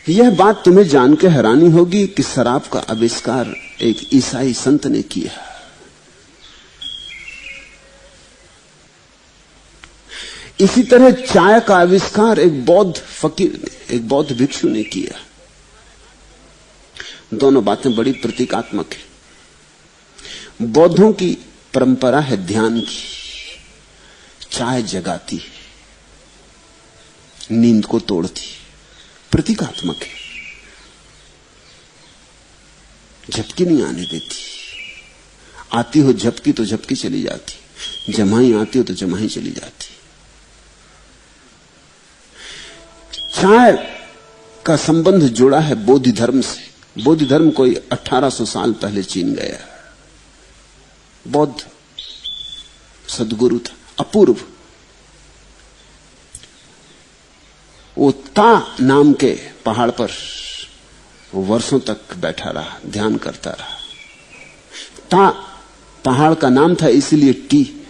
यह बात तुम्हें जान के हैरानी होगी कि शराब का आविष्कार एक ईसाई संत ने किया। इसी तरह चाय का आविष्कार एक बौद्ध फकीर ने, एक बौद्ध भिक्षु ने किया। दोनों बातें बड़ी प्रतीकात्मक है। बौद्धों की परंपरा है ध्यान की। चाय जगाती है, नींद को तोड़ती है, प्रतीकात्मक है, झपकी नहीं आने देती। आती हो झपकी तो झपकी चली जाती, जमाई आती हो तो जमाई चली जाती। चाय का संबंध जुड़ा है बोधि धर्म से। बोधि धर्म कोई 1800 साल पहले चीन गया। बौद्ध सदगुरु था, अपूर्व। वो ता नाम के पहाड़ पर वर्षों तक बैठा रहा, ध्यान करता रहा। ता पहाड़ का नाम था, इसलिए टी,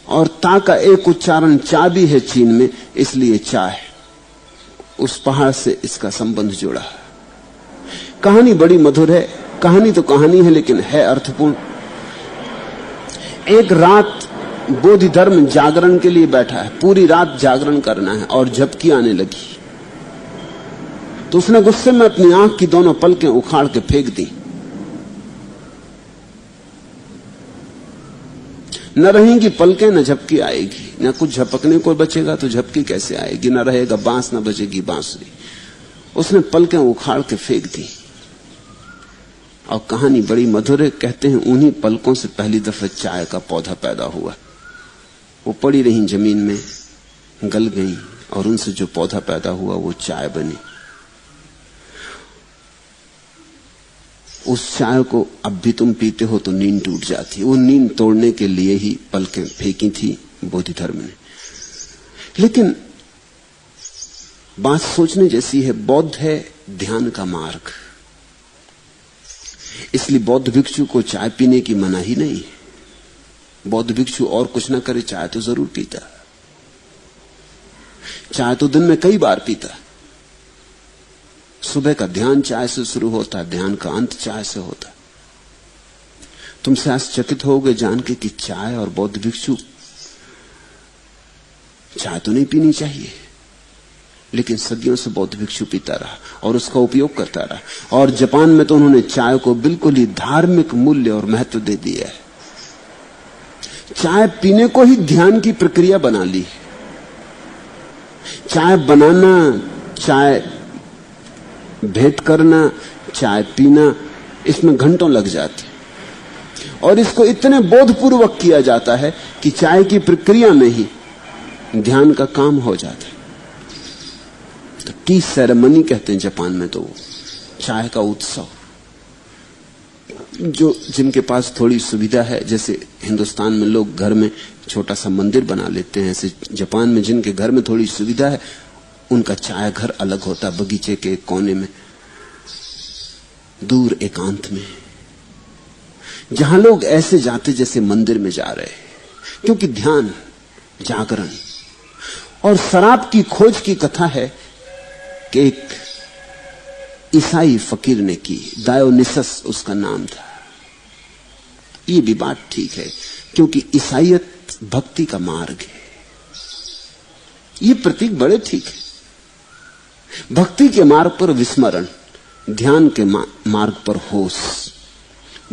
और ता का एक उच्चारण चा भी है चीन में, इसलिए चाय। उस पहाड़ से इसका संबंध जुड़ा। कहानी बड़ी मधुर है। कहानी तो कहानी है, लेकिन है अर्थपूर्ण। एक रात बोधि धर्म जागरण के लिए बैठा है, पूरी रात जागरण करना है, और झपकी आने लगी तो उसने गुस्से में अपनी आंख की दोनों पलकें उखाड़ के फेंक दी। न रहेंगी पलकें, न झपकी आएगी, न कुछ झपकने को बचेगा तो झपकी कैसे आएगी, न रहेगा बांस, न बजेगी बांसुरी। उसने पलकें उखाड़ के फेंक दी। और कहानी बड़ी मधुर है। कहते हैं उन्हीं पलकों से पहली दफे चाय का पौधा पैदा हुआ। वो पड़ी रही जमीन में, गल गई, और उनसे जो पौधा पैदा हुआ वो चाय बनी। उस चाय को अब भी तुम पीते हो तो नींद टूट जाती। वो नींद तोड़ने के लिए ही पलकें फेंकी थी बोधि धर्म ने। लेकिन बात सोचने जैसी है। बौद्ध है ध्यान का मार्ग, इसलिए बौद्ध भिक्षु को चाय पीने की मनाही नहीं है। बौद्ध भिक्षु और कुछ ना करे, चाय तो जरूर पीता। चाय तो दिन में कई बार पीता। सुबह का ध्यान चाय से शुरू होता है, ध्यान का अंत चाय से होता। तुमसे आश्चर्यचकित होगे जान के कि चाय और बौद्ध भिक्षु, चाय तो नहीं पीनी चाहिए, लेकिन सदियों से बौद्ध भिक्षु पीता रहा और उसका उपयोग करता रहा। और जापान में तो उन्होंने चाय को बिल्कुल ही धार्मिक मूल्य और महत्व दे दिया है। चाय पीने को ही ध्यान की प्रक्रिया बना ली। चाय बनाना, चाय भेंट करना, चाय पीना, इसमें घंटों लग जाते। और इसको इतने बोधपूर्वक किया जाता है कि चाय की प्रक्रिया में ही ध्यान का काम हो जाता है। तो टी सेरेमनी कहते हैं जापान में, तो चाय का उत्सव। जो जिनके पास थोड़ी सुविधा है, जैसे हिंदुस्तान में लोग घर में छोटा सा मंदिर बना लेते हैं, ऐसे जापान में जिनके घर में थोड़ी सुविधा है, उनका चाय घर अलग होता, बगीचे के कोने में, दूर एकांत में, जहां लोग ऐसे जाते जैसे मंदिर में जा रहे, क्योंकि ध्यान, जागरण। और शराब की खोज की कथा है कि एक ईसाई फकीर ने की, डायोनिसस उसका नाम था। ये भी बात ठीक है, क्योंकि ईसाईयत भक्ति का मार्ग है। ये प्रतीक बड़े ठीक है। भक्ति के मार्ग पर विस्मरण, ध्यान के मार्ग पर होश।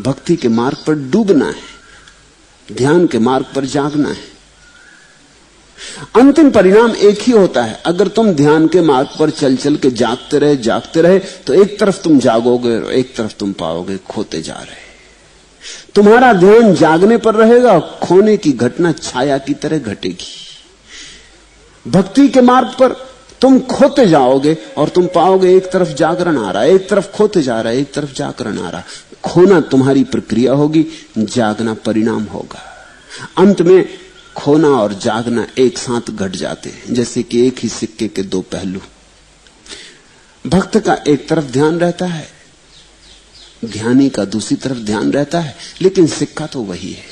भक्ति के मार्ग पर डूबना है, ध्यान के मार्ग पर जागना है। अंतिम परिणाम एक ही होता है। अगर तुम ध्यान के मार्ग पर चल चल के जागते रहे तो एक तरफ तुम जागोगे और एक तरफ तुम पाओगे खोते जा रहे। तुम्हारा ध्यान जागने पर रहेगा, खोने की घटना छाया की तरह घटेगी। भक्ति के मार्ग पर तुम खोते जाओगे और तुम पाओगे एक तरफ जागरण आ रहा है, एक तरफ खोते जा रहा है, एक तरफ जागरण आ रहा है। खोना तुम्हारी प्रक्रिया होगी, जागना परिणाम होगा। अंत में खोना और जागना एक साथ घट जाते हैं, जैसे कि एक ही सिक्के के दो पहलू। भक्त का एक तरफ ध्यान रहता है, ध्यानी का दूसरी तरफ ध्यान रहता है, लेकिन सिक्का तो वही है।